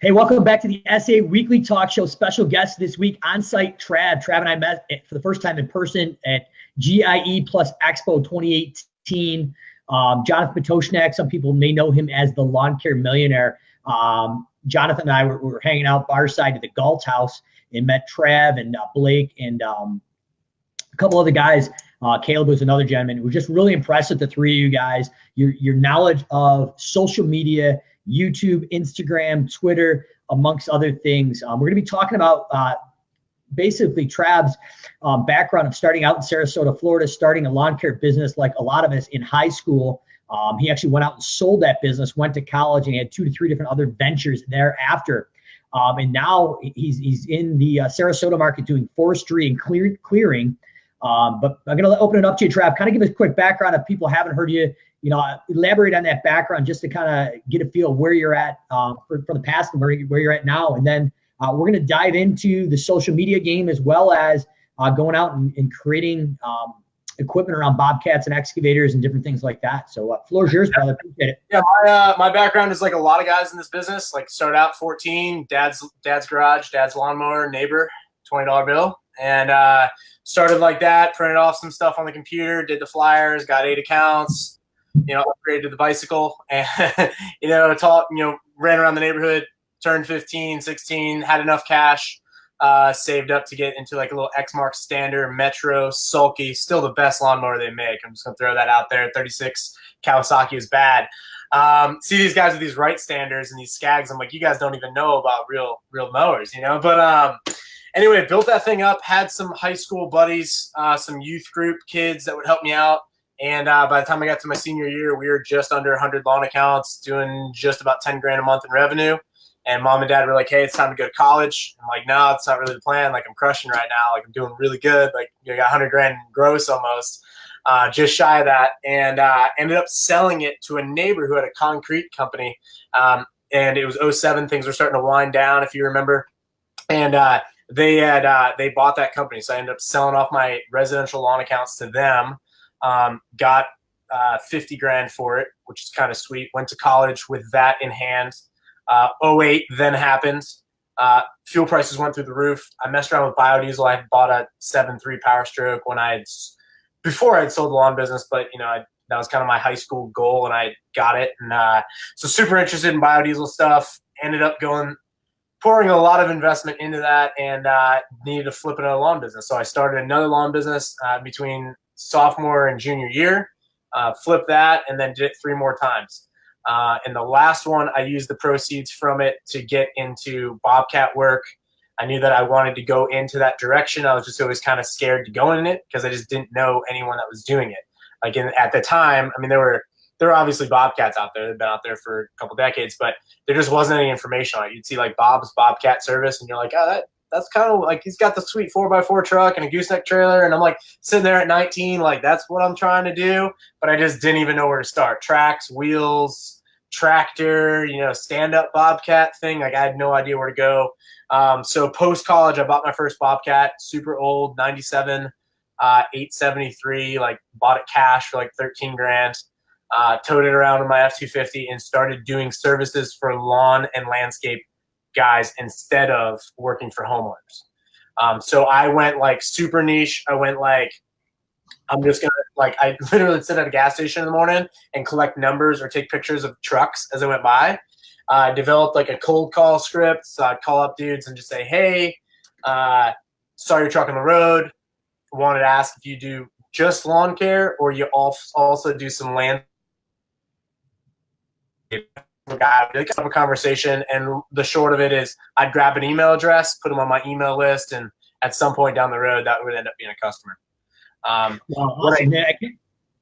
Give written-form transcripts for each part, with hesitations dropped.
Hey, welcome back to the SA Weekly Talk Show. Special guest this week, OnSite Trav. Trav and I met for the first time in person at GIE Plus Expo 2018. Jonathan Patoshnak, some people may know him as the Lawn Care Millionaire. Jonathan and I were hanging out bar side at the Galt House and met Trav and Blake and a couple other guys. Caleb was another gentleman. We're just really impressed with the three of you guys. Your knowledge of social media, YouTube, Instagram, Twitter, amongst other things. We're going to be talking about basically Trav's background of starting out in Sarasota, Florida, starting a lawn care business like a lot of us in high school. He actually went out and sold that business, went to college, and he had 2 to 3 different other ventures thereafter. And now he's in the Sarasota market doing forestry and clearing. But I'm going to open it up to you, Trav. Kind of give us a quick background if people haven't heard you. Elaborate on that background just to kind of get a feel of where you're at for the past and where you're at now. And then we're going to dive into the social media game as well as going out and creating equipment around bobcats and excavators and different things like that. So floor's yours, brother. Appreciate it. Yeah, my background is like a lot of guys in this business. Like started out 14, dad's garage, dad's lawnmower, neighbor, $20 bill. And started like that, printed off some stuff on the computer, did the flyers, got 8 accounts. Upgraded the bicycle and, ran around the neighborhood, turned 15, 16, had enough cash, saved up to get into like a little Exmark Standard, Metro, Sulky, still the best lawnmower they make. I'm just going to throw that out there. 36 Kawasaki is bad. See these guys with these Wright Standards and these Skags. I'm like, you guys don't even know about real mowers, But anyway, built that thing up, had some high school buddies, some youth group kids that would help me out. And by the time I got to my senior year, we were just under 100 lawn accounts, doing just about 10 grand a month in revenue. And mom and dad were like, hey, it's time to go to college. I'm like, no, it's not really the plan. Like, I'm crushing right now. Like, I'm doing really good. Like, I got 100 grand gross almost, just shy of that. And ended up selling it to a neighbor who had a concrete company. And it was 2007. Things were starting to wind down, if you remember. And they bought that company. So I ended up selling off my residential lawn accounts to them. Got 50 grand for it, which is kind of sweet. Went to college with that in hand. 08 then happened. Fuel prices went through the roof. I messed around with biodiesel. I had bought a 7.3 Power Stroke before I had sold the lawn business, but that was kind of my high school goal, and I got it. And so super interested in biodiesel stuff. Ended up pouring a lot of investment into that, and needed to flip another lawn business. So I started another lawn business between sophomore and junior year, flipped that, and then did it 3 more times. And the last one, I used the proceeds from it to get into bobcat work. I knew that I wanted to go into that direction. I was just always kind of scared to go in it because I just didn't know anyone that was doing it. Like at the time, I mean, there were obviously bobcats out there. They've been out there for a couple decades, but there just wasn't any information on it. You'd see like Bob's Bobcat Service, and you're like, oh, that's kind of like, he's got the sweet 4x4 truck and a gooseneck trailer. And I'm like sitting there at 19, like that's what I'm trying to do. But I just didn't even know where to start. Tracks, wheels, tractor, stand-up bobcat thing. Like I had no idea where to go. So post-college, I bought my first bobcat, super old, 97, 873, like bought it cash for like 13 grand. Towed it around in my F-250 and started doing services for lawn and landscape guys instead of working for homeowners. So I went like super niche. I went like, I'm just going to I literally sit at a gas station in the morning and collect numbers or take pictures of trucks as I went by. I developed like a cold call script. So I'd call up dudes and just say, hey, saw your truck on the road. Wanted to ask if you do just lawn care or you also do some land. Have a conversation, and the short of it is I'd grab an email address, put them on my email list, and at some point down the road that would end up being a customer. Awesome, man.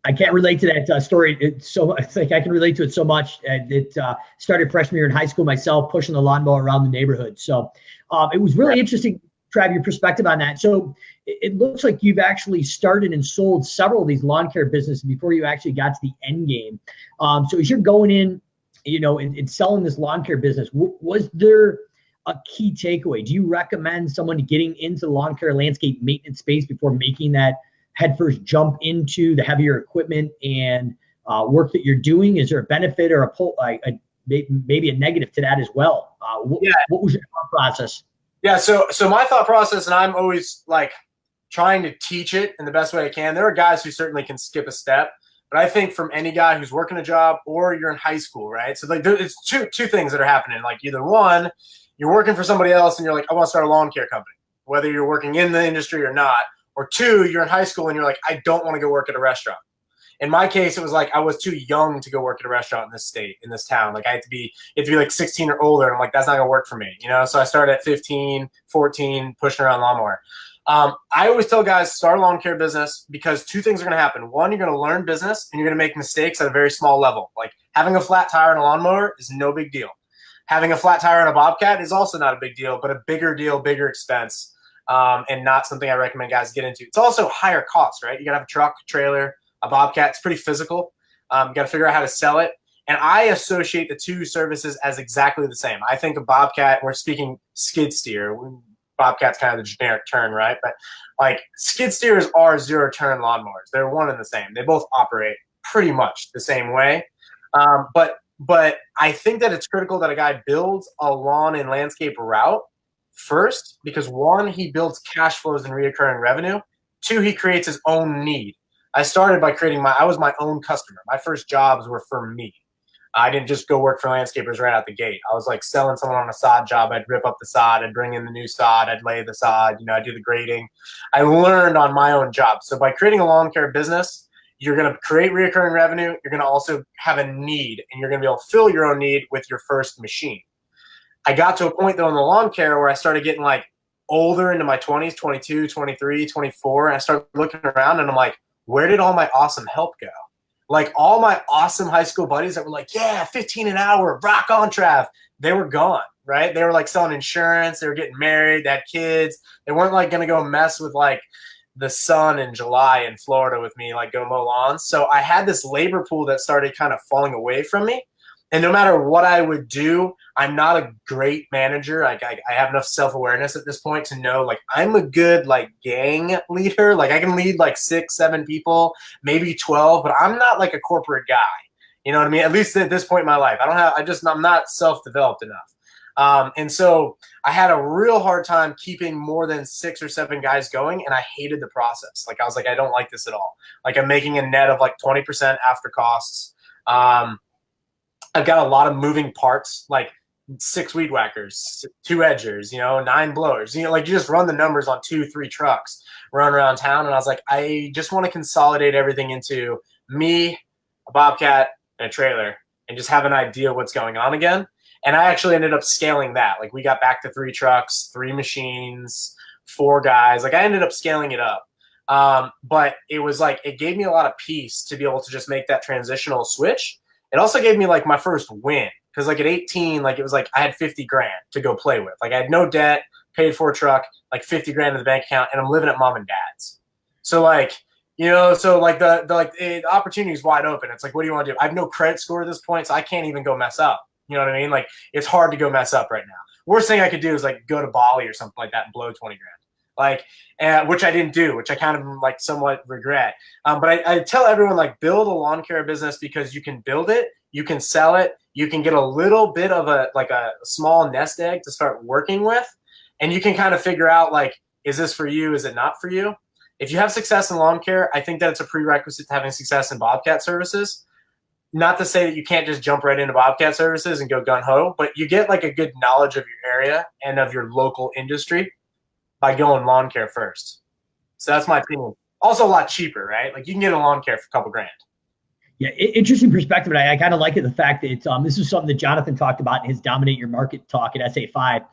I can't relate to that story. It's like I can relate to it so much. It started freshman year in high school myself, pushing the lawnmower around the neighborhood. So it was really interesting, Trav, your perspective on that. So it looks like you've actually started and sold several of these lawn care businesses before you actually got to the end game. So as you're going in, and selling this lawn care business, was there a key takeaway? Do you recommend someone getting into the lawn care landscape maintenance space before making that headfirst jump into the heavier equipment and work that you're doing? Is there a benefit or maybe a negative to that as well. What was your thought process? Yeah. So my thought process, and I'm always like trying to teach it in the best way I can. There are guys who certainly can skip a step, but I think from any guy who's working a job or you're in high school, right? So like it's two things that are happening. Like either one, you're working for somebody else and you're like, I want to start a lawn care company, whether you're working in the industry or not. Or two, you're in high school and you're like, I don't want to go work at a restaurant. In my case, it was like I was too young to go work at a restaurant in this state, in this town. Like I had to be like 16 or older. And I'm like, that's not gonna work for me, you know? So I started at 15, 14, pushing around lawnmower. I always tell guys, start a lawn care business because two things are going to happen. One, you're going to learn business and you're going to make mistakes at a very small level. Like having a flat tire on a lawnmower is no big deal. Having a flat tire on a Bobcat is also not a big deal, but a bigger deal, bigger expense, and not something I recommend guys get into. It's also higher cost, right? You got to have a truck, trailer, a Bobcat. It's pretty physical. You got to figure out how to sell it. And I associate the two services as exactly the same. I think a Bobcat, we're speaking skid steer. Bobcat's kind of the generic term, right? But like skid steers are zero turn lawnmowers. They're one and the same. They both operate pretty much the same way. But I think that it's critical that a guy builds a lawn and landscape route first, because one, he builds cash flows and reoccurring revenue. Two, he creates his own need. I started by I was my own customer. My first jobs were for me. I didn't just go work for landscapers right out the gate. I was like selling someone on a sod job. I'd rip up the sod. I'd bring in the new sod. I'd lay the sod. I'd do the grading. I learned on my own job. So by creating a lawn care business, you're going to create recurring revenue. You're going to also have a need, and you're going to be able to fill your own need with your first machine. I got to a point, though, in the lawn care where I started getting like older into my 20s, 22, 23, 24. And I started looking around, and I'm like, where did all my awesome help go? Like all my awesome high school buddies that were like, yeah, 15 an hour, rock on, Trav. They were gone, right? They were like selling insurance. They were getting married. They had kids. They weren't like going to go mess with like the sun in July in Florida with me, like go mow lawns. So I had this labor pool that started kind of falling away from me. And no matter what I would do, I'm not a great manager. I have enough self-awareness at this point to know, like, I'm a good, like, gang leader. Like, I can lead, like, 6, 7 people, maybe 12, but I'm not, like, a corporate guy. You know what I mean? At least at this point in my life. I'm not self-developed enough. And so I had a real hard time keeping more than 6 or 7 guys going, and I hated the process. Like, I was like, I don't like this at all. Like, I'm making a net of, like, 20% after costs. I've got a lot of moving parts, like 6 weed whackers, 2 edgers, 9 blowers. Like you just run the numbers on 2, 3 trucks, run around town. And I was like, I just want to consolidate everything into me, a Bobcat, and a trailer, and just have an idea of what's going on again. And I actually ended up scaling that. Like we got back to 3 trucks, 3 machines, 4 guys. Like I ended up scaling it up. But it was like, it gave me a lot of peace to be able to just make that transitional switch. It also gave me like my first win, because like at 18, like it was like I had 50 grand to go play with. Like I had no debt, paid for a truck, like 50 grand in the bank account, and I'm living at mom and dad's. So like, the opportunity is wide open. It's like, what do you want to do? I have no credit score at this point, so I can't even go mess up. You know what I mean? Like it's hard to go mess up right now. Worst thing I could do is like go to Bali or something like that and blow 20 grand. Like, which I didn't do, which I kind of like somewhat regret. But I tell everyone, like, build a lawn care business because you can build it, you can sell it, you can get a little bit of a small nest egg to start working with, and you can kind of figure out, like, is this for you? Is it not for you? If you have success in lawn care, I think that it's a prerequisite to having success in Bobcat services. Not to say that you can't just jump right into Bobcat services and go gung-ho, but you get like a good knowledge of your area and of your local industry by going lawn care first. So that's my opinion. Also a lot cheaper, right? Like you can get a lawn care for a couple grand. Yeah, interesting perspective. And I kind of like it, the fact that it's, this is something that Jonathan talked about in his Dominate Your Market talk at SA5,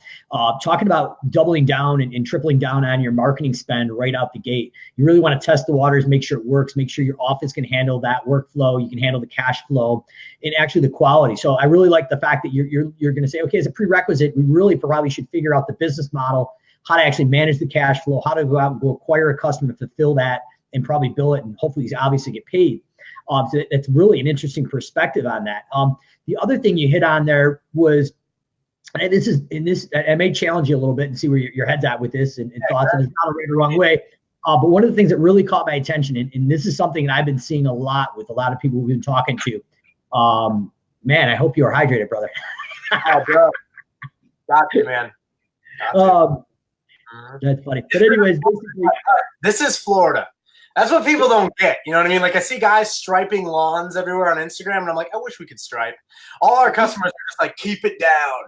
talking about doubling down and tripling down on your marketing spend right out the gate. You really want to test the waters, make sure it works, make sure your office can handle that workflow, you can handle the cash flow, and actually the quality. So I really like the fact that you're going to say, okay, as a prerequisite, we really probably should figure out the business model, how to actually manage the cash flow, how to go out and go acquire a customer to fulfill that and probably bill it, and hopefully obviously get paid. So it's really an interesting perspective on that. The other thing you hit on there was, and I may challenge you a little bit and see where your head's at with this and thoughts, and it's not a right or wrong way. But one of the things that really caught my attention, and this is something that I've been seeing a lot with a lot of people we've been talking to, Man, I hope you are hydrated, brother. Oh, bro. Got you, man. Got you. That's funny. But anyways, basically, this is Florida. That's what people don't get. You know what I mean? Like I see guys striping lawns everywhere on Instagram, and I'm like, I wish we could stripe. All our customers are just like, keep it down.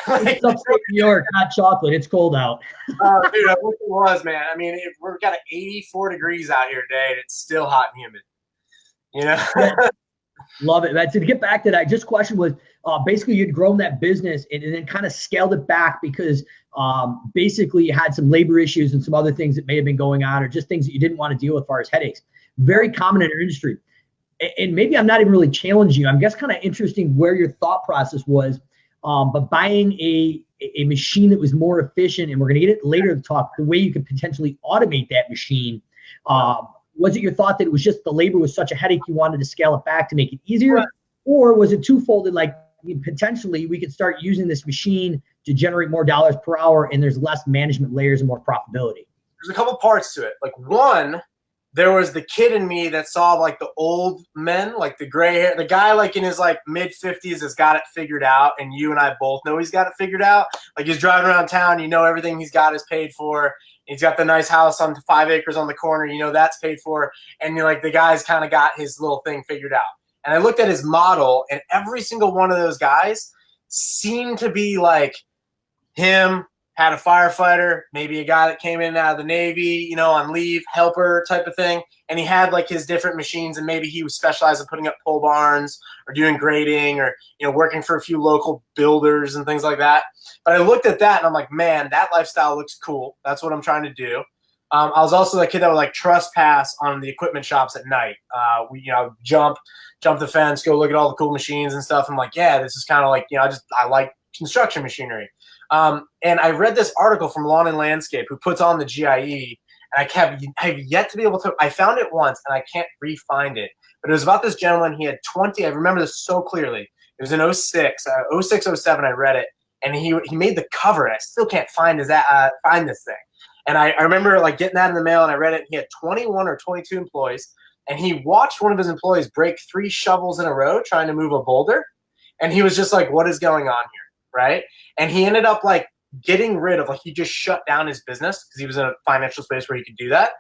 Like, it's upstate New York, not chocolate. It's cold out. Dude, I wish it was, man. I mean, we've got 84 degrees out here today, and it's still hot and humid. You know? Yeah. Love it. But to get back to that, just question was basically you'd grown that business and then kind of scaled it back because basically you had some labor issues and some other things that may have been going on or just things that you didn't want to deal with as far as headaches. Very common in our industry. And maybe I'm not even really challenging you. I'm just kind of interesting where your thought process was. But buying a machine that was more efficient, and we're going to get it later to talk, the way you could potentially automate that machine. Was it your thought that it was just the labor was such a headache you wanted to scale it back to make it easier? Right. Or was it twofold, like potentially we could start using this machine to generate more dollars per hour and there's less management layers and more profitability? There's a couple parts to it. Like one, there was the kid in me that saw like the old men, like the gray hair, the guy like in his like mid 50s has got it figured out. And you and I both know he's got it figured out. Like he's driving around town, you know, everything he's got is paid for. He's got the nice house on 5 acres on the corner. You know, that's paid for. And you're like, the guy's kind of got his little thing figured out. And I looked at his model, and every single one of those guys seemed to be like him, had a firefighter, maybe a guy that came in and out of the Navy, you know, on leave, helper type of thing. And he had like his different machines, and maybe he was specialized in putting up pole barns or doing grading or, you know, working for a few local builders and things like that. But I looked at that and I'm like, man, that lifestyle looks cool. That's what I'm trying to do. I was also the kid that would like trespass on the equipment shops at night. We, you know, jump the fence, go look at all the cool machines and stuff. I'm like, yeah, this is kind of like, you know, I like construction machinery. And I read this article from Lawn and Landscape who puts on the GIE, and I have yet to be able to, I found it once and I can't re-find it, but it was about this gentleman. He had 20, I remember this so clearly. It was in 06, 07, I read it, and he made the cover, and I still can't find this thing. And I remember like getting that in the mail, and I read it. He had 21 or 22 employees, and he watched one of his employees break 3 shovels in a row trying to move a boulder. And he was just like, what is going on here? Right. And he ended up like getting rid of, like, he just shut down his business because he was in a financial space where he could do that.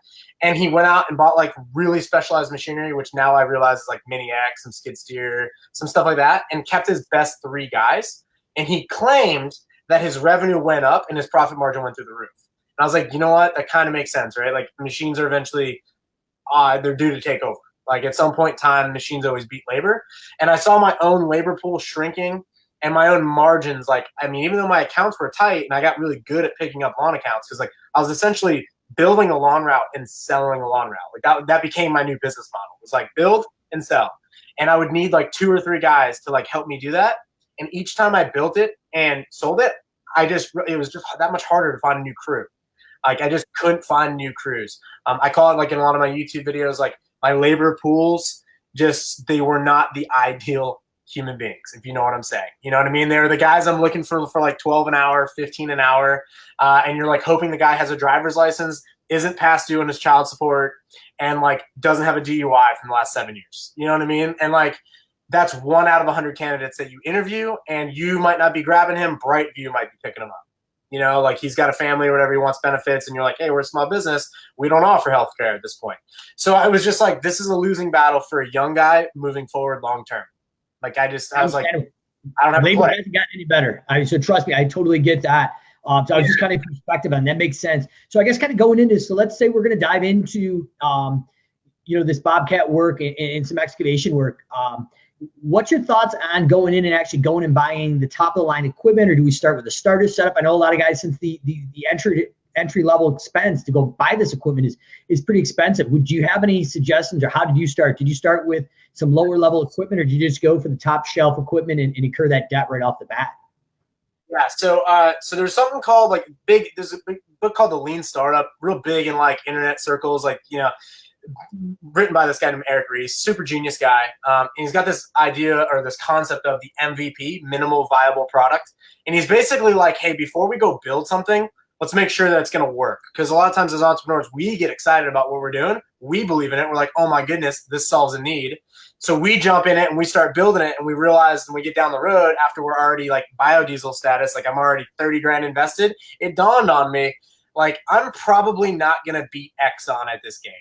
And he went out and bought like really specialized machinery, which now I realize is like Mini X, some skid steer, some stuff like that, and kept his best 3 guys. And he claimed that his revenue went up and his profit margin went through the roof. And I was like, you know what? That kind of makes sense, right? Like machines are eventually, they're due to take over. Like at some point in time, machines always beat labor. And I saw my own labor pool shrinking and my own margins. Like, I mean, even though my accounts were tight and I got really good at picking up lawn accounts, because like I was essentially building a lawn route and selling a lawn route. Like that became my new business model. It was like build and sell. And I would need like 2 or 3 guys to like help me do that. And each time I built it and sold it, it was just that much harder to find a new crew. Like I just couldn't find new crews. I call it like in a lot of my YouTube videos, like my labor pools, they were not the ideal human beings, if you know what I'm saying. You know what I mean? They're the guys I'm looking for like 12 an hour, 15 an hour. And you're like hoping the guy has a driver's license, isn't past due on his child support, and like doesn't have a DUI from the last 7 years. You know what I mean? And like that's 1 out of 100 candidates that you interview, and you might not be grabbing him. Brightview might be picking him up. You know, like he's got a family or whatever, he wants benefits, and you're like, hey, we're a small business. We don't offer healthcare at this point. So I was just like, this is a losing battle for a young guy moving forward long term. Like I was like, I don't have labor hasn't gotten any better. So trust me, I totally get that. So I was just kind of perspective on that. Makes sense. So I guess kind of going into, so let's say we're going to dive into, this Bobcat work and some excavation work. What's your thoughts on going in and actually going and buying the top of the line equipment, or do we start with a starter setup? I know a lot of guys, since the entry level expense to go buy this equipment is pretty expensive. Would you have any suggestions, or how did you start? Did you start with some lower level equipment, or did you just go for the top shelf equipment and incur that debt right off the bat? Yeah, so there's something called there's a big book called The Lean Startup, real big in like internet circles, like, you know, written by this guy named Eric Ries, super genius guy. And he's got this idea or this concept of the MVP, minimal viable product. And he's basically like, hey, before we go build something, let's make sure that it's going to work. Because a lot of times as entrepreneurs, we get excited about what we're doing. We believe in it. We're like, oh my goodness, this solves a need. So we jump in it and we start building it, and we realize when we get down the road after we're already like biodiesel status, like I'm already 30 grand invested, it dawned on me, like I'm probably not going to beat Exxon at this game.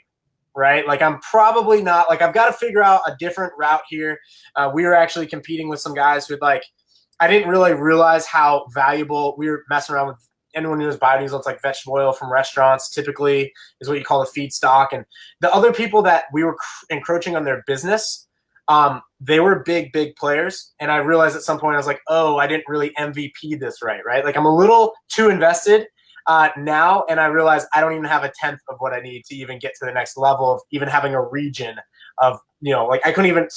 Right? Like I'm probably not, like I've got to figure out a different route here. We were actually competing with some guys who like, I didn't really realize how valuable we were messing around with. Anyone who knows biodiesel, it's like vegetable oil from restaurants, typically is what you call a feedstock. And the other people that we were encroaching on their business, they were big players. And I realized at some point, I was like, oh, I didn't really MVP this right? Like I'm a little too invested now, and I realize I don't even have a tenth of what I need to even get to the next level of even having a region of, like I couldn't even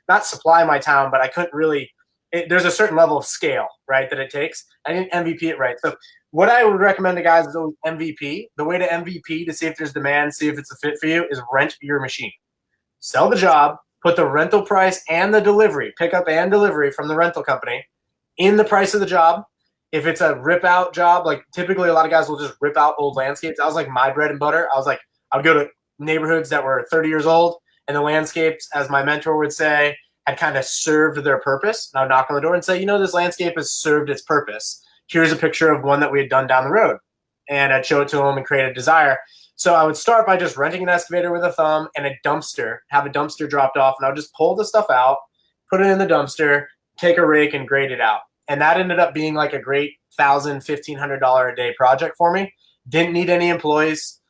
not supply my town, but I couldn't really, there's a certain level of scale, right, that it takes. I didn't MVP it right. So what I would recommend to guys is always MVP. The way to MVP to see if there's demand, see if it's a fit for you, is rent your machine. Sell the job, put the rental price and the delivery, pickup and delivery from the rental company in the price of the job. If it's a rip out job, like typically a lot of guys will just rip out old landscapes. That was like my bread and butter. I would go to neighborhoods that were 30 years old, and the landscapes, as my mentor would say, had kind of served their purpose. And I would knock on the door and say, this landscape has served its purpose. Here's a picture of one that we had done down the road. And I'd show it to them and create a desire. So I would start by just renting an excavator with a thumb and a dumpster, have a dumpster dropped off, and I would just pull the stuff out, put it in the dumpster, take a rake and grade it out. And that ended up being like a great $1,000, $1,500 a day project for me. Didn't need any employees.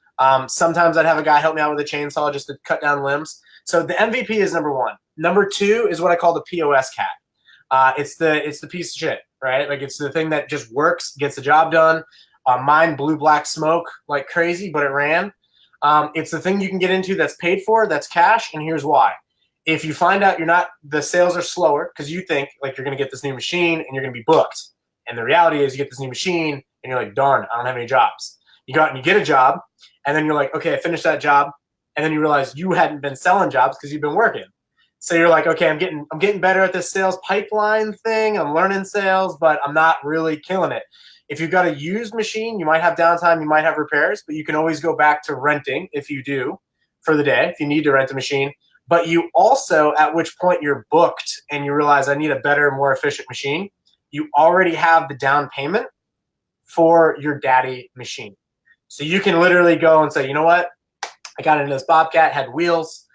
Sometimes I'd have a guy help me out with a chainsaw just to cut down limbs. So the MVP is number one. Number two is what I call the POS cat. It's the piece of shit, right? Like it's the thing that just works, gets the job done. Mine blew black smoke like crazy, but it ran. It's the thing you can get into that's paid for, that's cash, and here's why. If you find out the sales are slower because you think like you're going to get this new machine and you're going to be booked. And the reality is you get this new machine and you're like, darn, I don't have any jobs. You go out and you get a job, and then you're like, okay, I finished that job. And then you realize you hadn't been selling jobs because you've been working. So you're like, okay, I'm getting better at this sales pipeline thing. I'm learning sales, but I'm not really killing it. If you've got a used machine, you might have downtime, you might have repairs, but you can always go back to renting if you do for the day, if you need to rent a machine. But you also, at which point you're booked and you realize I need a better, more efficient machine, you already have the down payment for your daddy machine. So you can literally go and say, you know what? I got into this Bobcat, had wheels.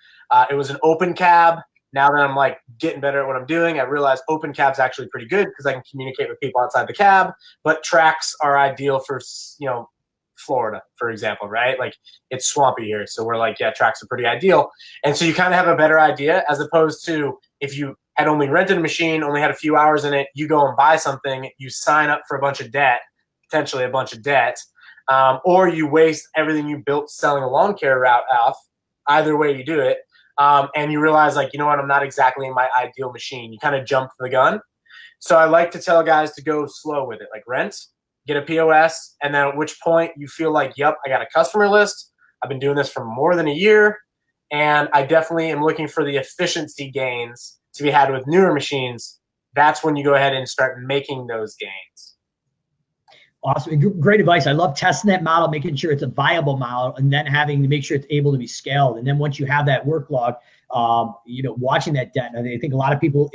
It was an open cab. Now that I'm like getting better at what I'm doing, I realize open cab's actually pretty good because I can communicate with people outside the cab. But tracks are ideal for, Florida, for example, right? Like it's swampy here. So we're like, yeah, tracks are pretty ideal. And so you kind of have a better idea as opposed to if you had only rented a machine, only had a few hours in it, you go and buy something, you sign up for a bunch of debt, potentially a bunch of debt, or you waste everything you built selling a lawn care route off. Either way you do it. And you realize like, you know what, I'm not exactly in my ideal machine. You kind of jump the gun. So I like to tell guys to go slow with it, like rent, get a POS, and then at which point you feel like, yep, I got a customer list. I've been doing this for more than a year, and I definitely am looking for the efficiency gains to be had with newer machines. That's when you go ahead and start making those gains. Awesome. Great advice. I love testing that model, making sure it's a viable model, and then having to make sure it's able to be scaled. And then once you have that work log, watching that debt. And I think a lot of people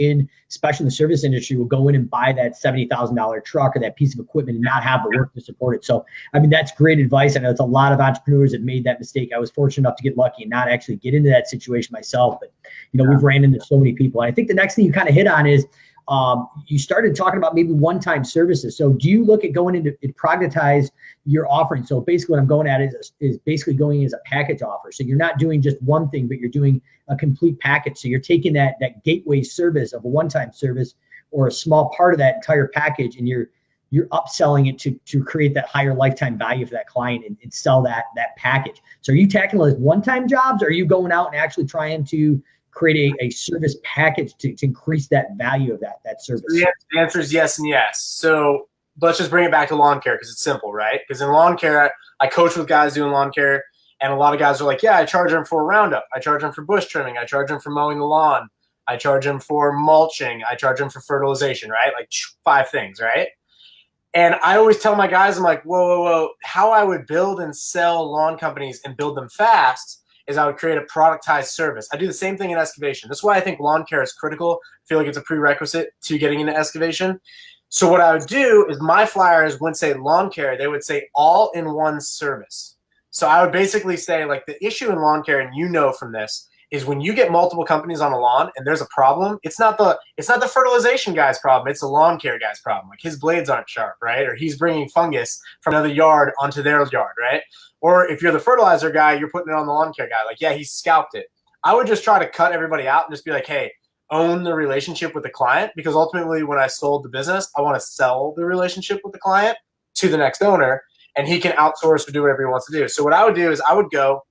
especially in the service industry, will go in and buy that $70,000 truck or that piece of equipment and not have the work to support it. So, I mean, that's great advice. I know it's a lot of entrepreneurs that made that mistake. I was fortunate enough to get lucky and not actually get into that situation myself. But, we've ran into so many people. And I think the next thing you kind of hit on is, you started talking about maybe one-time services. So do you look at going into privatize your offering? So basically what I'm going at is basically going as a package offer. So you're not doing just one thing, but you're doing a complete package. So you're taking that gateway service of a one-time service or a small part of that entire package, and you're upselling it to create that higher lifetime value for that client and sell that package. So are you tackling those one-time jobs, or are you going out and actually trying to create a service package to increase that value of that service? The answer is yes and yes. So let's just bring it back to lawn care because it's simple, right? Because in lawn care, I coach with guys doing lawn care, and a lot of guys are like, yeah, I charge them for a roundup. I charge them for bush trimming. I charge them for mowing the lawn. I charge them for mulching. I charge them for fertilization, right? Like 5 things, right? And I always tell my guys, I'm like, whoa, whoa, whoa. How I would build and sell lawn companies and build them fast is I would create a productized service. I do the same thing in excavation. That's why I think lawn care is critical. I feel like it's a prerequisite to getting into excavation. So what I would do is my flyers wouldn't say lawn care. They would say all-in-one service. So I would basically say, like, the issue in lawn care, and you know from this, is when you get multiple companies on a lawn and there's a problem, it's not the fertilization guy's problem, it's the lawn care guy's problem. Like, his blades aren't sharp, right? Or he's bringing fungus from another yard onto their yard, right? Or if you're the fertilizer guy, you're putting it on the lawn care guy. Like, yeah, he scalped it. I would just try to cut everybody out and just be like, hey, own the relationship with the client, because ultimately when I sold the business, I want to sell the relationship with the client to the next owner, and he can outsource or do whatever he wants to do. So what I would do is I would go,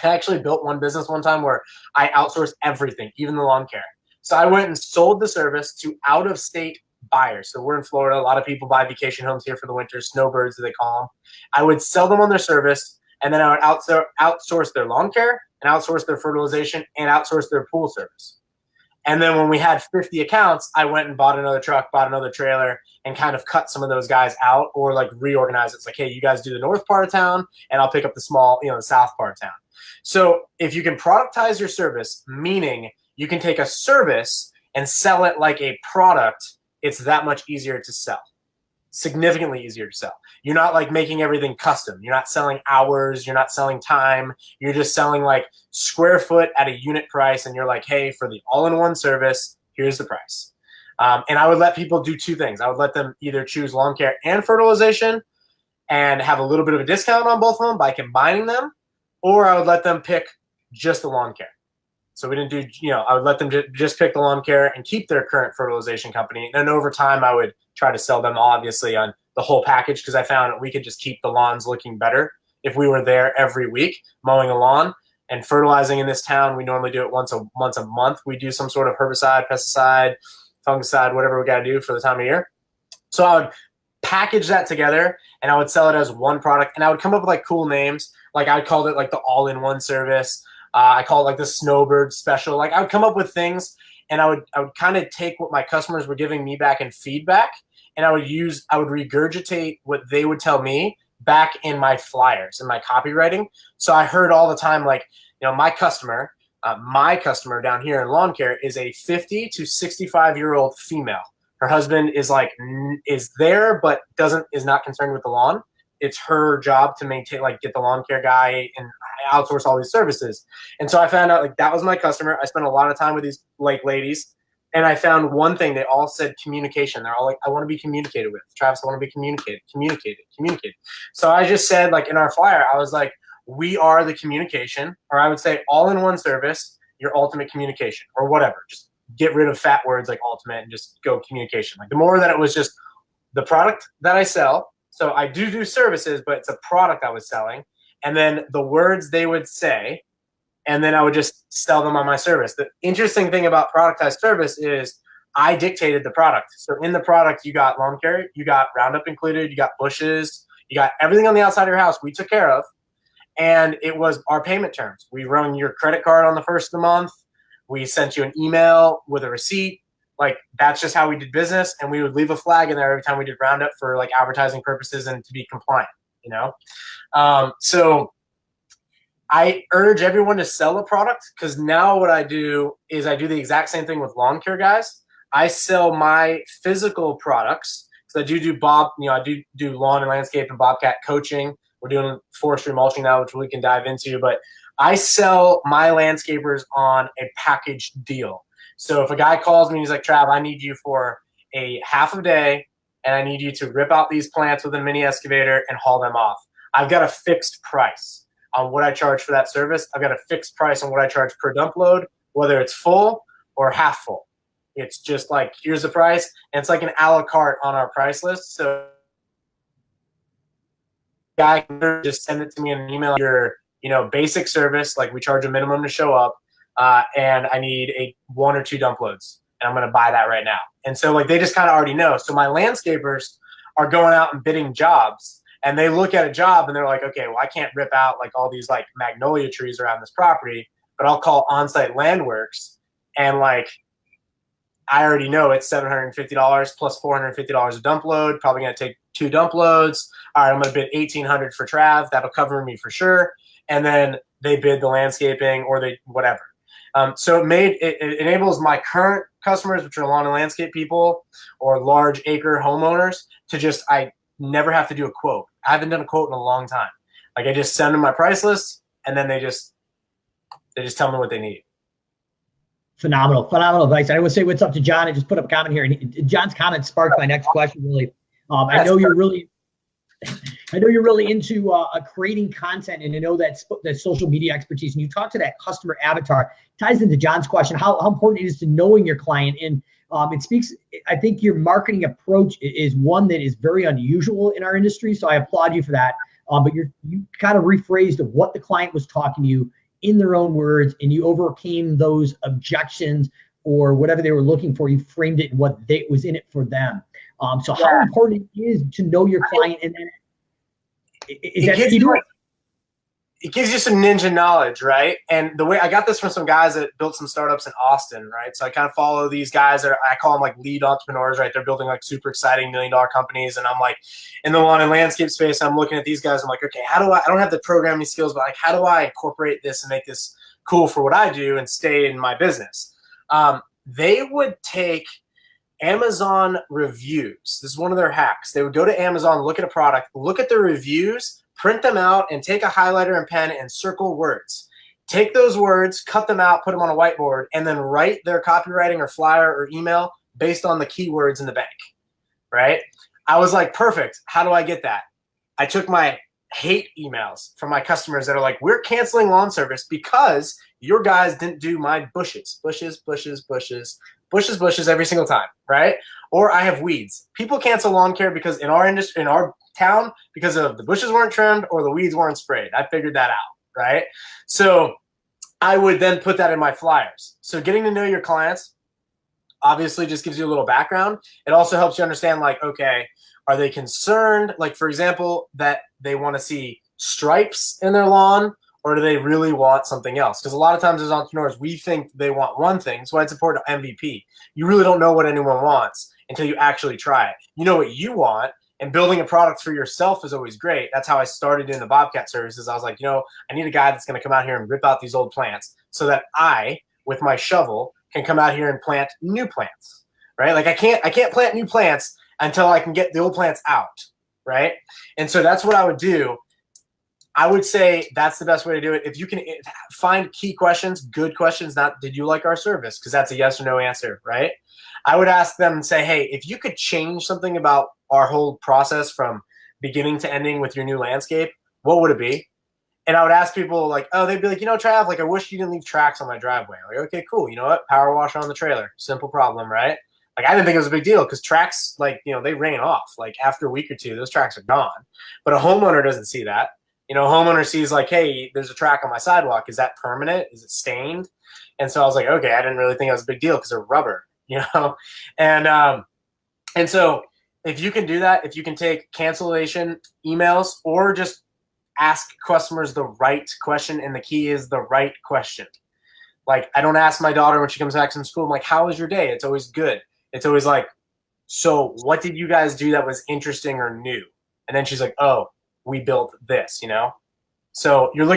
I actually built one business one time where I outsourced everything, even the lawn care. So I went and sold the service to out-of-state buyers. So we're in Florida. A lot of people buy vacation homes here for the winter, snowbirds, as they call them. I would sell them on their service, and then I would outsource their lawn care and outsource their fertilization and outsource their pool service. And then when we had 50 accounts, I went and bought another truck, bought another trailer, and kind of cut some of those guys out, or like reorganize it. It's like, hey, you guys do the north part of town, and I'll pick up the small, the south part of town. So if you can productize your service, meaning you can take a service and sell it like a product, it's that much easier to sell. Significantly easier to sell. You're not like making everything custom. You're not selling hours. You're not selling time. You're just selling like square foot at a unit price. And you're like, hey, for the all-in-one service, here's the price. And I would let people do two things. I would let them either choose lawn care and fertilization and have a little bit of a discount on both of them by combining them, or I would let them pick just the lawn care. So we didn't do, I would let them just pick the lawn care and keep their current fertilization company. And then over time, I would try to sell them obviously on the whole package, because I found that we could just keep the lawns looking better if we were there every week mowing a lawn. And fertilizing in this town, we normally do it once a month. We do some sort of herbicide, pesticide, fungicide, whatever we got to do for the time of year. So I would package that together and I would sell it as one product. And I would come up with like cool names. Like I called it like the all-in-one service. I call it like the snowbird special. Like I would come up with things, and I would kind of take what my customers were giving me back in feedback, and I would regurgitate what they would tell me back in my flyers and my copywriting. So I heard all the time, like, my customer down here in lawn care is a 50 to 65-year-old female. Her husband is there, but is not concerned with the lawn. It's her job to maintain, like, get the lawn care guy and outsource all these services. And so I found out, like, that was my customer. I spent a lot of time with these ladies, and I found one thing. They all said communication. They're all like, I want to be communicated with. Travis, I want to be communicated. So I just said, like, in our flyer, I was like, we are the communication, or I would say all-in-one service, your ultimate communication, or whatever. Just get rid of fat words like ultimate and just go communication. Like, the more that it was just the product that I sell. So I do services, but it's a product I was selling. And then the words they would say, and then I would just sell them on my service. The interesting thing about productized service is I dictated the product. So in the product, you got lawn care, you got Roundup included, you got bushes, you got everything on the outside of your house we took care of. And it was our payment terms. We run your credit card on the first of the month. We sent you an email with a receipt. Like, that's just how we did business. And we would leave a flag in there every time we did Roundup for like advertising purposes and to be compliant, So I urge everyone to sell a product, because now what I do is I do the exact same thing with lawn care guys. I sell my physical products. So I do I do lawn and landscape and bobcat coaching. We're doing forestry mulching now, which we can dive into, but I sell my landscapers on a package deal. So if a guy calls me and he's like, Trav, I need you for a half a day, and I need you to rip out these plants with a mini excavator and haul them off. I've got a fixed price on what I charge for that service. I've got a fixed price on what I charge per dump load, whether it's full or half full. It's just like, here's the price. And it's like an a la carte on our price list. So guy can just send it to me in an email. Your basic service, like we charge a minimum to show up, and I need 1 or 2 dump loads, and I'm going to buy that right now. And so like they just kind of already know. So my landscapers are going out and bidding jobs, and they look at a job and they're like, okay, well, I can't rip out like all these like magnolia trees around this property, but I'll call OnSite Landworks, and like I already know it's $750 plus $450 a dump load. Probably going to take 2 dump loads. All right, I'm going to bid $1,800 for Trav. That'll cover me for sure. And then they bid the landscaping or they whatever. So it enables my current customers, which are lawn and landscape people or large acre homeowners, to just I never have to do a quote. I haven't done a quote in a long time. Like I just send them my price list, and then they just tell me what they need. Phenomenal advice. I would say what's up to John. I just put up a comment here, and John's comment sparked my next question. Really, I know you're really into creating content, and I know that social media expertise. And you talk to that customer avatar. Ties into John's question: how important it is to knowing your client, and it speaks. I think your marketing approach is one that is very unusual in our industry. So I applaud you for that. But you kind of rephrased of what the client was talking to you in their own words, and you overcame those objections or whatever they were looking for. You framed it in what was in it for them. So how important it is to know your client, and then it gives you some ninja knowledge, right? And the way I got this from some guys that built some startups in Austin, right? So I kind of follow these guys that I call them like lead entrepreneurs, right? They're building like super exciting $1 million companies. And I'm like in the lawn and landscape space, I'm looking at these guys. I'm like, okay, I don't have the programming skills, but like, how do I incorporate this and make this cool for what I do and stay in my business? They would take Amazon reviews. This is one of their hacks. They would go to Amazon, look at a product, look at the reviews, print them out, and take a highlighter and pen and circle words. Take those words, cut them out, put them on a whiteboard, and then write their copywriting or flyer or email based on the keywords in the bank, right? I was like, perfect. How do I get that? I took my hate emails from my customers that are like, we're canceling lawn service because your guys didn't do my bushes every single time, right? Or I have weeds. People cancel lawn care because in our industry, in our town, because of the bushes weren't trimmed or the weeds weren't sprayed. I figured that out, right? So I would then put that in my flyers. So getting to know your clients obviously just gives you a little background. It also helps you understand, like, okay, are they concerned, like, for example, that they want to see stripes in their lawn, or do they really want something else? Because a lot of times as entrepreneurs, we think they want one thing. That's why it's important to MVP. You really don't know what anyone wants until you actually try it. You know what you want, and building a product for yourself is always great. That's how I started in the Bobcat services. I was like, I need a guy that's going to come out here and rip out these old plants so that I, with my shovel, can come out here and plant new plants, right? Like I can't plant new plants until I can get the old plants out, right? And so that's what I would do. I would say that's the best way to do it. If you can find key questions, good questions, not did you like our service? Because that's a yes or no answer, right? I would ask them and say, hey, if you could change something about our whole process from beginning to ending with your new landscape, what would it be? And I would ask people like, oh, they'd be like, Trav, like I wish you didn't leave tracks on my driveway. Like, okay, cool. You know what? Power washer on the trailer. Simple problem, right? Like I didn't think it was a big deal because tracks, like, they rain off. Like after a week or two, those tracks are gone. But a homeowner doesn't see that. A homeowner sees like, hey, there's a track on my sidewalk. Is that permanent? Is it stained? And so I was like, okay, I didn't really think it was a big deal because they're rubber, And so if you can do that, if you can take cancellation emails or just ask customers the right question, and the key is the right question. Like I don't ask my daughter when she comes back from school, I'm like, how was your day? It's always good. It's always like, so what did you guys do that was interesting or new? And then she's like, oh, we built this, So you're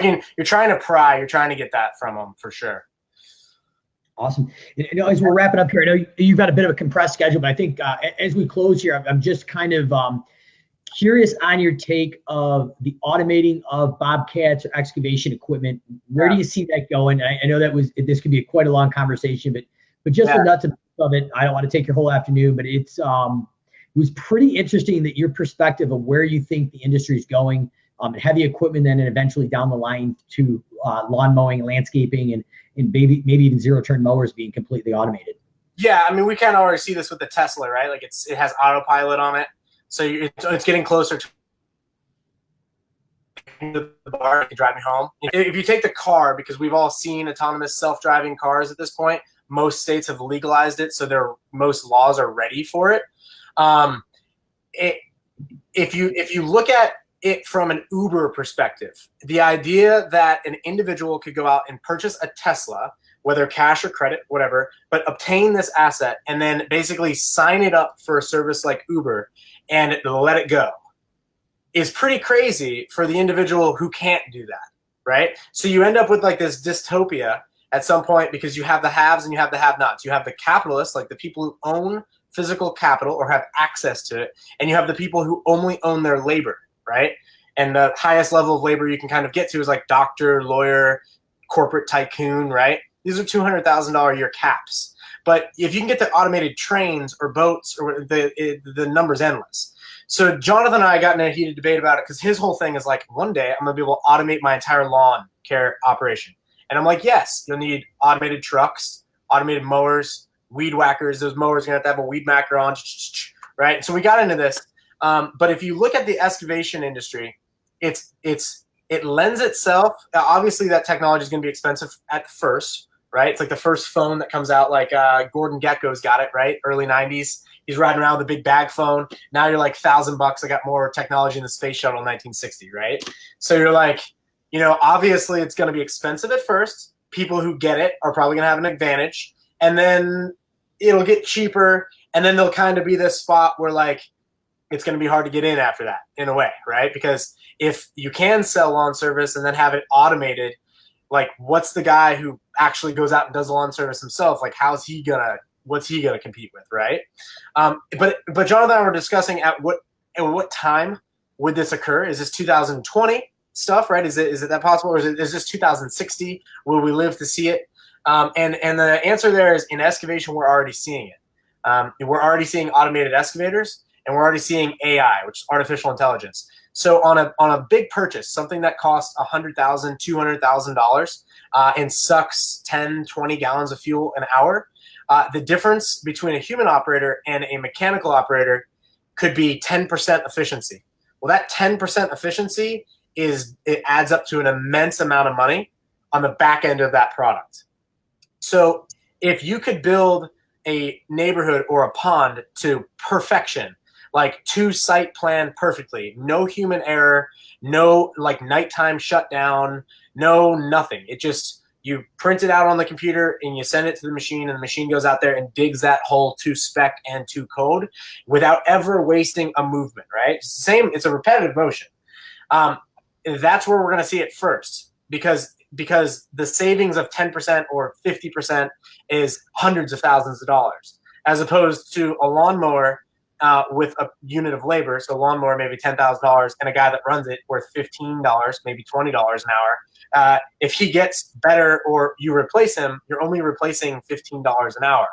trying to pry, you're trying to get that from them for sure. Awesome. As we're wrapping up here, I know you've got a bit of a compressed schedule, but I think as we close here, I'm just kind of curious on your take of the automating of bobcats or excavation equipment. Where do you see that going? I know this could be quite a long conversation, but just the nuts and bolts of it. I don't want to take your whole afternoon, but it was pretty interesting that your perspective of where you think the industry is going, heavy equipment, then and eventually down the line to lawn mowing, landscaping, and maybe even zero turn mowers being completely automated. Yeah, I mean, we kind of already see this with the Tesla, right? Like it has autopilot on it, so it's getting closer to the bar. It can drive me home. If you take the car, because we've all seen autonomous self-driving cars at this point, most states have legalized it, so most laws are ready for it. If you look at it from an Uber perspective, the idea that an individual could go out and purchase a Tesla whether cash or credit, whatever, but obtain this asset and then basically sign it up for a service like Uber and let it go is pretty crazy for the individual who can't do that, right? So you end up with like this dystopia at some point because you have the haves and you have the have-nots. You have the capitalists, like the people who own physical capital or have access to it, and you have the people who only own their labor, right? And the highest level of labor you can kind of get to is like doctor, lawyer, corporate tycoon, right? These are $200,000 a year caps. But if you can get to automated trains or boats, or the number's endless. So Jonathan and I got in a heated debate about it because his whole thing is like, one day I'm going to be able to automate my entire lawn care operation. And I'm like, yes, you'll need automated trucks, automated mowers, weed whackers. Those mowers are going to have a weed whacker on, right? So we got into this. But if you look at the excavation industry, it lends itself. Obviously, that technology is going to be expensive at first, right? It's like the first phone that comes out, like Gordon Gekko's got it, right? Early 90s. He's riding around with a big bag phone. Now you're like $1,000. I got more technology in the space shuttle in 1960, right? So you're like, you know, obviously it's going to be expensive at first. People who get it are probably going to have an advantage. And then it'll get cheaper. And then there'll kind of be this spot where like it's going to be hard to get in after that in a way, right? Because if you can sell lawn service and then have it automated, like what's the guy who actually goes out and does the lawn service himself? Like what's he gonna compete with, right? But Jonathan and I were discussing at what time would this occur? Is this 2020 stuff, right? Is it that possible, or is this 2060? Will we live to see it? And the answer there is in excavation, we're already seeing it. We're already seeing automated excavators, and we're already seeing AI, which is artificial intelligence. So on a big purchase, something that costs $100,000, $200,000, and sucks 10, 20 gallons of fuel an hour, the difference between a human operator and a mechanical operator could be 10% efficiency. Well, that 10% efficiency it adds up to an immense amount of money on the back end of that product. So if you could build a neighborhood or a pond to perfection, like to site plan perfectly, no human error, no like nighttime shutdown, no nothing. It just, you print it out on the computer and you send it to the machine, and the machine goes out there and digs that hole to spec and to code without ever wasting a movement, right? It's the same, it's a repetitive motion. That's where we're going to see it first, because the savings of 10% or 50% is hundreds of thousands of dollars, as opposed to a lawnmower with a unit of labor. So a lawnmower maybe $10,000, and a guy that runs it worth $15, maybe $20 an hour. If he gets better or you replace him, you're only replacing $15 an hour,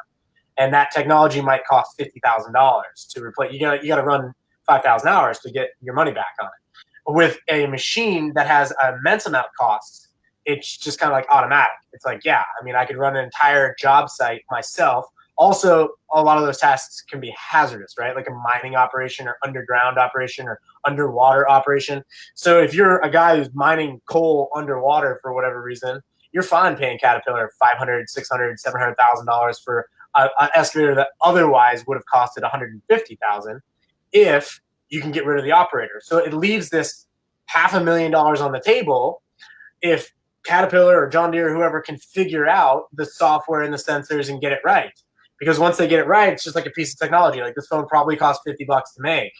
and that technology might cost $50,000 to replace. You got to run 5,000 hours to get your money back on it. With a machine that has an immense amount of costs, it's just kind of like automatic. It's like, yeah, I mean, I could run an entire job site myself. Also, a lot of those tasks can be hazardous, right? Like a mining operation or underground operation or underwater operation. So if you're a guy who's mining coal underwater for whatever reason, you're fine paying Caterpillar $500,000, $600,000, $700,000 for an excavator that otherwise would have costed $150,000 if you can get rid of the operator. So it leaves this $500,000 on the table if Caterpillar or John Deere or whoever can figure out the software and the sensors and get it right. Because once they get it right, it's just like a piece of technology. Like this phone probably costs $50 to make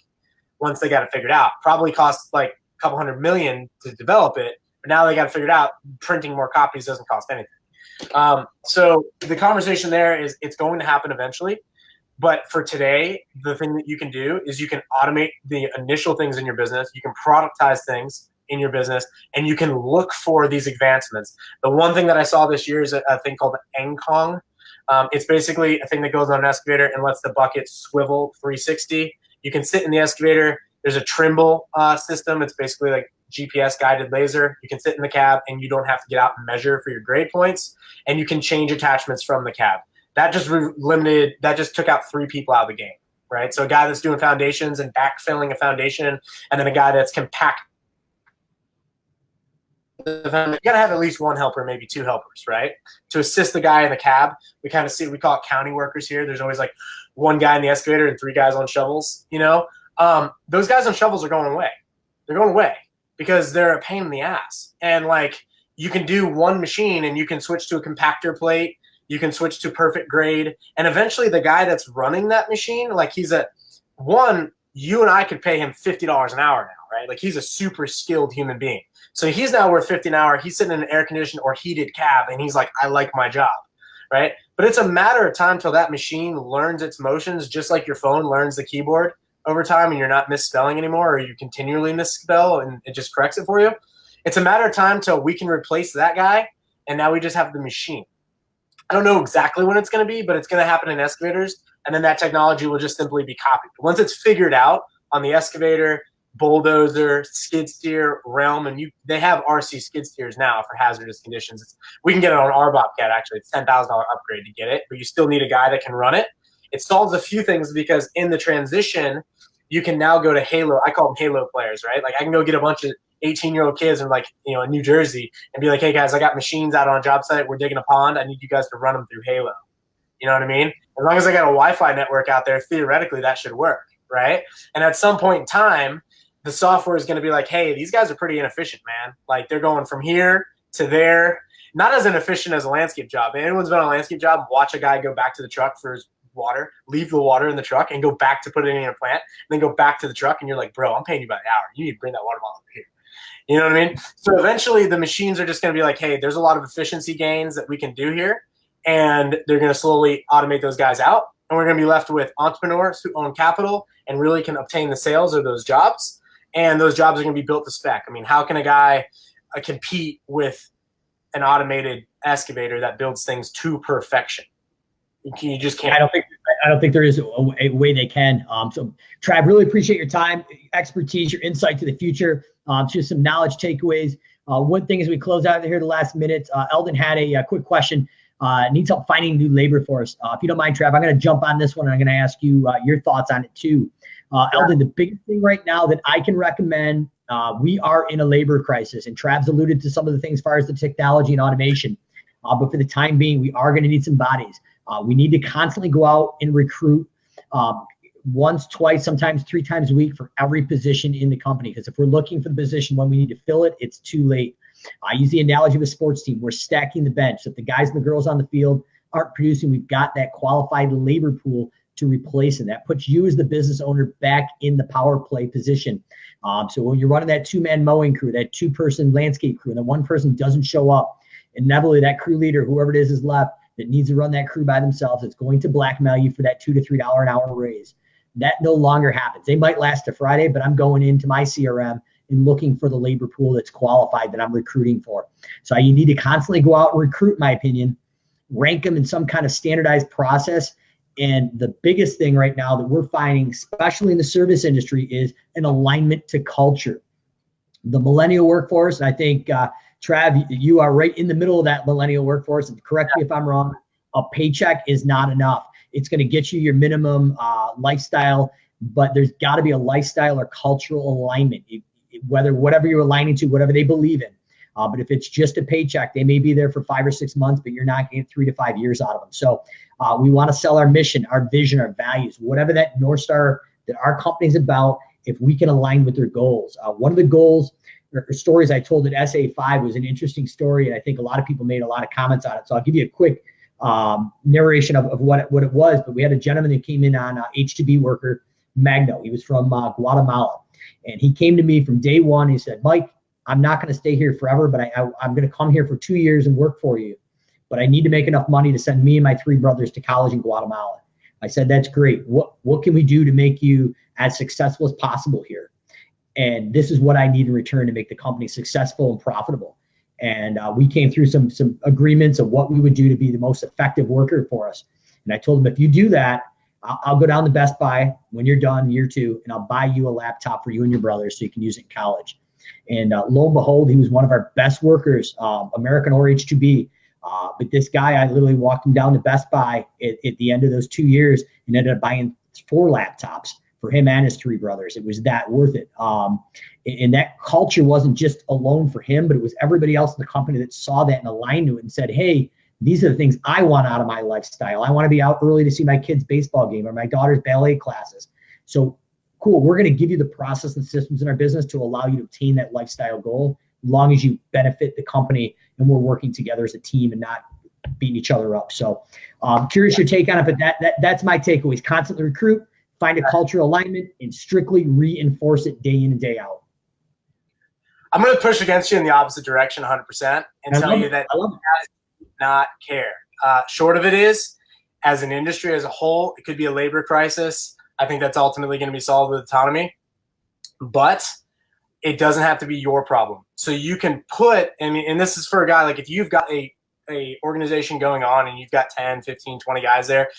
once they got it figured out. Probably costs like a couple $100 million to develop it, but now they got it figured out. Printing more copies doesn't cost anything. So the conversation there is it's going to happen eventually. But for today, the thing that you can do is you can automate the initial things in your business. You can productize things in your business, and you can look for these advancements. The one thing that I saw this year is a thing called Engkong. It's basically a thing that goes on an excavator and lets the bucket swivel 360. You can sit in the excavator. There's a Trimble system. It's basically like GPS guided laser. You can sit in the cab and you don't have to get out and measure for your grade points, and you can change attachments from the cab. That just took out 3 people out of the game, right? So a guy that's doing foundations and backfilling a foundation, and then a guy that's compacting. You got to have at least 1 helper, maybe 2 helpers, right? To assist the guy in the cab. We call it county workers here. There's always like 1 guy in the excavator and 3 guys on shovels, you know? Those guys on shovels are going away. They're going away because they're a pain in the ass. And like, you can do one machine and you can switch to a compactor plate. You can switch to perfect grade. And eventually the guy that's running that machine, like you and I could pay him $50 an hour now, right? Like he's a super skilled human being. So he's now worth $50 an hour. He's sitting in an air conditioned or heated cab and he's like, I like my job, right? But it's a matter of time till that machine learns its motions, just like your phone learns the keyboard over time and you're not misspelling anymore, or you continually misspell and it just corrects it for you. It's a matter of time till we can replace that guy and now we just have the machine. I don't know exactly when it's going to be, but it's going to happen in excavators, and then that technology will just simply be copied. Once it's figured out on the excavator, bulldozer, skid steer realm, and they have RC skid steers now for hazardous conditions. We can get it on our Bobcat, actually. It's $10,000 upgrade to get it, but you still need a guy that can run it. It solves a few things because in the transition, you can now go to Halo. I call them Halo players, right? Like I can go get a bunch of 18-year-old kids in in New Jersey and be like, hey guys, I got machines out on a job site. We're digging a pond. I need you guys to run them through Halo. You know what I mean? As long as I got a Wi-Fi network out there, theoretically that should work, right? And at some point in time, the software is going to be like, hey, these guys are pretty inefficient, man. Like they're going from here to there, not as inefficient as a landscape job. If anyone's been on a landscape job, watch a guy go back to the truck for his water, leave the water in the truck and go back to put it in a plant, and then go back to the truck and you're like, bro, I'm paying you by the hour. You need to bring that water bottle over here. You know what I mean? So eventually the machines are just going to be like, hey, there's a lot of efficiency gains that we can do here. And they're going to slowly automate those guys out. And we're going to be left with entrepreneurs who own capital and really can obtain the sales of those jobs. And those jobs are going to be built to spec. I mean, how can a guy compete with an automated excavator that builds things to perfection? You just can't. I don't think there is a way they can. So Trav, really appreciate your time, expertise, your insight to the future. Just some knowledge takeaways. One thing as we close out here the last minute, Eldon had a quick question. Needs help finding new labor for us. If you don't mind, Trav, I'm going to jump on this one and I'm going to ask you your thoughts on it too. Eldon, the biggest thing right now that I can recommend, we are in a labor crisis, and Trav's alluded to some of the things as far as the technology and automation. But for the time being, we are going to need some bodies. We need to constantly go out and recruit once, twice, sometimes 3 times a week for every position in the company. Because if we're looking for the position when we need to fill it, it's too late. I use the analogy of a sports team. We're stacking the bench. So if the guys and the girls on the field aren't producing, we've got that qualified labor pool to replace it. That puts you as the business owner back in the power play position. So when you're running that 2-man mowing crew, that 2-person landscape crew, and the one person doesn't show up, inevitably that crew leader, whoever it is left, that needs to run that crew by themselves, it's going to blackmail you for that $2 to $3 an hour raise. That no longer happens. They might last to Friday, but I'm going into my CRM and looking for the labor pool that's qualified that I'm recruiting for. So you need to constantly go out and recruit, in my opinion, rank them in some kind of standardized process. And the biggest thing right now that we're finding, especially in the service industry, is an alignment to culture. The millennial workforce, and I think, Trav, you are right in the middle of that millennial workforce. And correct me if I'm wrong, a paycheck is not enough. It's going to get you your minimum lifestyle, but there's got to be a lifestyle or cultural alignment, whatever you're aligning to, whatever they believe in. But if it's just a paycheck, they may be there for 5 or 6 months, but you're not getting 3 to 5 years out of them. So we want to sell our mission, our vision, our values, whatever that North Star that our company's about, if we can align with their goals. One of the goals or stories I told at SA5 was an interesting story, and I think a lot of people made a lot of comments on it. So I'll give you a quick narration of what it was. But we had a gentleman that came in on H-2B worker, Magno. He was from Guatemala. And he came to me from day one. He said, Mike, I'm not going to stay here forever, but I'm going to come here for 2 years and work for you. But I need to make enough money to send me and my 3 brothers to college in Guatemala. I said, that's great. What can we do to make you as successful as possible here? And this is what I need in return to make the company successful and profitable. And we came through some agreements of what we would do to be the most effective worker for us. And I told him, if you do that, I'll go down to Best Buy when you're done year 2, and I'll buy you a laptop for you and your brothers so you can use it in college. And lo and behold, he was one of our best workers, American or H-2B. But this guy, I literally walked him down to Best Buy at the end of those 2 years and ended up buying 4 laptops for him and his 3 brothers. It was that worth it. And that culture wasn't just alone for him, but it was everybody else in the company that saw that and aligned to it and said, hey, these are the things I want out of my lifestyle. I want to be out early to see my kid's baseball game or my daughter's ballet classes. So cool, we're going to give you the process and systems in our business to allow you to obtain that lifestyle goal. long as you benefit the company and we're working together as a team and not beating each other up. So curious your take on it, but that's my takeaways. Constantly recruit, find a cultural alignment, and strictly reinforce it day in and day out. I'm going to push against you in the opposite direction 100% and tell you that you guys do not care. Short of it is, as an industry as a whole, it could be a labor crisis. I think that's ultimately going to be solved with autonomy. But it doesn't have to be your problem. So you can put, and this is for a guy, like if you've got a organization going on and you've got 10, 15, 20 guys there,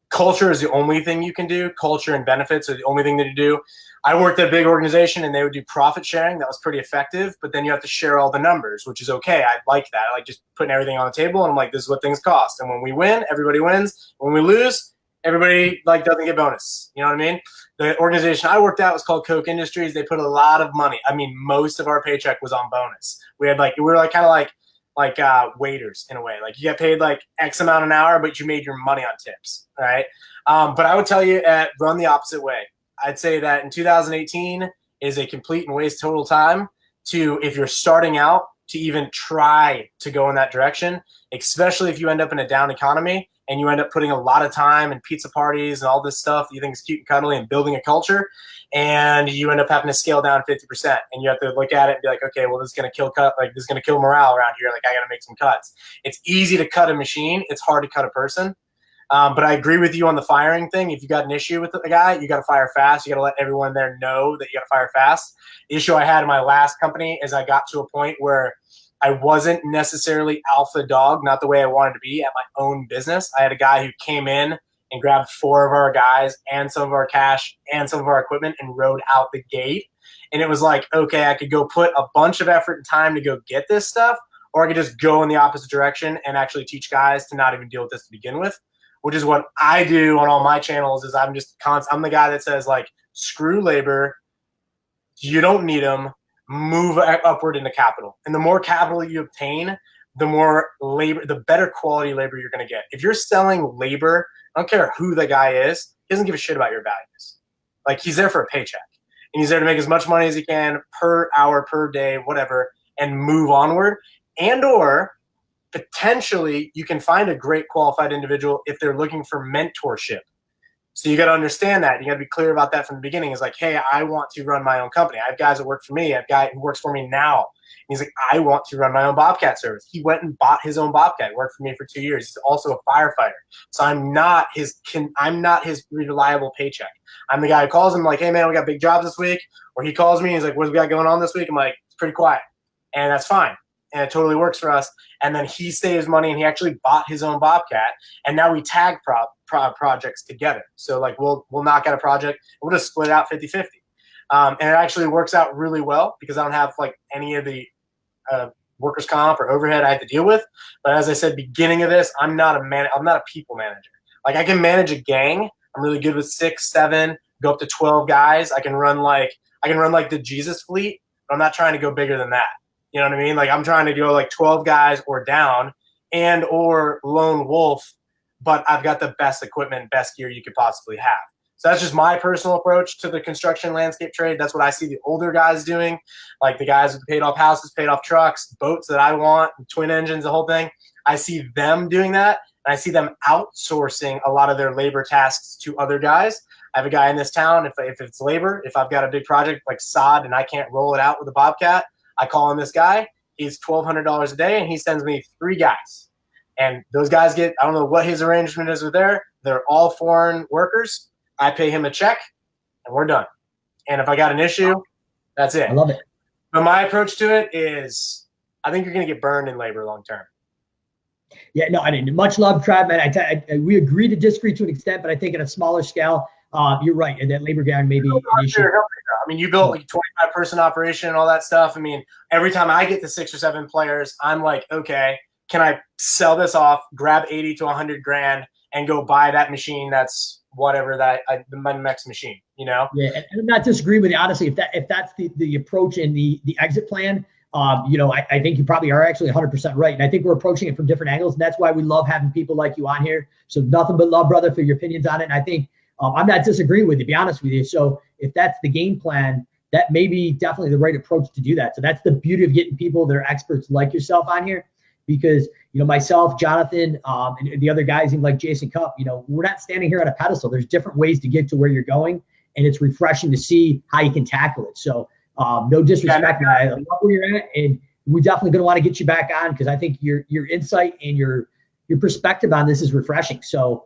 culture is the only thing you can do. Culture and benefits are the only thing that you do. I worked at a big organization and they would do profit sharing. That was pretty effective, but then you have to share all the numbers, which is okay. I like that. I like just putting everything on the table and I'm like, this is what things cost. And when we win, everybody wins. When we lose, everybody like doesn't get bonus. You know what I mean? The organization I worked at was called Coke Industries. They put a lot of money. I mean, most of our paycheck was on bonus. We were like kind of like waiters in a way. Like you get paid like X amount an hour, but you made your money on tips, right? But I would tell you run the opposite way. I'd say that in 2018 is a complete and waste total time to, if you're starting out, to even try to go in that direction, especially if you end up in a down economy and you end up putting a lot of time in pizza parties and all this stuff that you think is cute and cuddly and building a culture, and you end up having to scale down 50%, and you have to look at it and be like, okay, well, this is going to kill morale around here. Like I got to make some cuts. It's easy to cut a machine. It's hard to cut a person. But I agree with you on the firing thing. If you got an issue with a guy, you got to fire fast. You got to let everyone there know that you got to fire fast. The issue I had in my last company is I got to a point where I wasn't necessarily alpha dog, not the way I wanted to be at my own business. I had a guy who came in and grabbed 4 of our guys and some of our cash and some of our equipment and rode out the gate. And it was like, okay, I could go put a bunch of effort and time to go get this stuff, or I could just go in the opposite direction and actually teach guys to not even deal with this to begin with. Which is what I do on all my channels. Is I'm the guy that says like, screw labor, you don't need them, move upward into capital. And the more capital you obtain, the more labor, the better quality labor you're going to get. If you're selling labor, I don't care who the guy is, he doesn't give a shit about your values. Like he's there for a paycheck and he's there to make as much money as he can per hour, per day, whatever, and move onward. And or potentially you can find a great qualified individual if they're looking for mentorship. So you got to understand that. You got to be clear about that from the beginning. It's like, hey, I want to run my own company. I have guys that work for me. I have a guy who works for me now. And he's like, I want to run my own Bobcat service. He went and bought his own Bobcat. Worked for me for 2 years. He's also a firefighter. So I'm not his reliable paycheck. I'm the guy who calls him like, hey man, we got big jobs this week. Or he calls me. He's like, what do we got going on this week? I'm like, it's pretty quiet. And that's fine. And it totally works for us. And then he saves money and he actually bought his own Bobcat. And now we tag projects together. So like we'll knock out a project. We'll just split it out 50-50. And it actually works out really well because I don't have like any of the workers' comp or overhead I have to deal with. But as I said, beginning of this, I'm not a people manager. Like I can manage a gang. I'm really good with 6, 7, go up to 12 guys. I can run like the Jesus fleet, but I'm not trying to go bigger than that. You know what I mean? Like I'm trying to go like 12 guys or down and or lone wolf, but I've got the best equipment, best gear you could possibly have. So that's just my personal approach to the construction landscape trade. That's what I see the older guys doing, like the guys with paid off houses, paid off trucks, boats that I want, twin engines, the whole thing. I see them doing that, and I see them outsourcing a lot of their labor tasks to other guys. I have a guy in this town, if it's labor, if I've got a big project like sod and I can't roll it out with a Bobcat, I call in this guy. He's $1,200 a day, and he sends me 3 guys. And those guys get, I don't know what his arrangement is with they're all foreign workers. I pay him a check, and we're done. And if I got an issue, that's it. I love it. But my approach to it is I think you're going to get burned in labor long term. Yeah, no, I didn't. Much love, Trav, man. We agree to disagree to an extent, but I think at a smaller scale, you're right. And that labor guard may be an issue. I mean, you built like a 25-person operation and all that stuff. I mean, every time I get to 6 or 7 players, I'm like, okay, can I sell this off, grab 80 to 100 grand, and go buy that machine that's whatever my next machine, you know? Yeah, and I'm not disagreeing with you, honestly. If that's the approach and the exit plan, I think you probably are actually 100% right. And I think we're approaching it from different angles. And that's why we love having people like you on here. So nothing but love, brother, for your opinions on it. And I think I'm not disagreeing with you, to be honest with you. So if that's the game plan, that may be definitely the right approach to do that. So that's the beauty of getting people that are experts like yourself on here, because, you know, myself, Jonathan, and the other guys, even like Jason Cupp, you know, we're not standing here on a pedestal. There's different ways to get to where you're going, and it's refreshing to see how you can tackle it. So no disrespect, man. I love where you're at, and we're definitely going to want to get you back on, because I think your insight and your perspective on this is refreshing. So,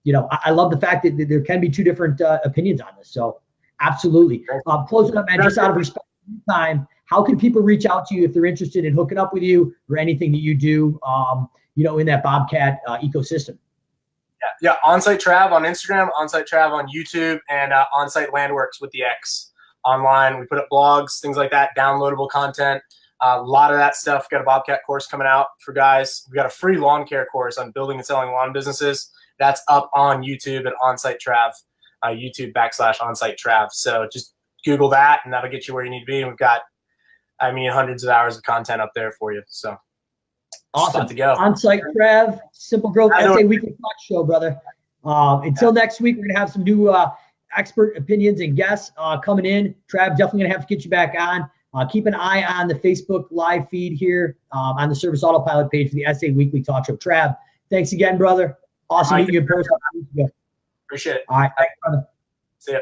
you know, I love the fact that there can be two different opinions on this. So absolutely. Closing up, man, just out of respect for your time, how can people reach out to you if they're interested in hooking up with you or anything that you do, you know, in that Bobcat ecosystem? Yeah, OnSite Trav on Instagram, OnSite Trav on YouTube, and OnSite Landworks with the X online. We put up blogs, things like that, downloadable content. A lot of that stuff. Got a Bobcat course coming out for guys. We got a free lawn care course on building and selling lawn businesses. That's up on YouTube at OnSite Trav, YouTube /OnSite Trav. So just Google that, and that'll get you where you need to be. And we've got, I mean, hundreds of hours of content up there for you. So awesome. To go. OnSite Trav, Simple Growth SA Weekly Talk Show, brother. Until next week, we're gonna have some new expert opinions and guests coming in. Trav, definitely gonna have to get you back on. Keep an eye on the Facebook live feed here on the Service Autopilot page for the SA Weekly Talk Show. Trav, thanks again, brother. Awesome meeting you in person. Appreciate it. All right. Thanks, brother. See ya.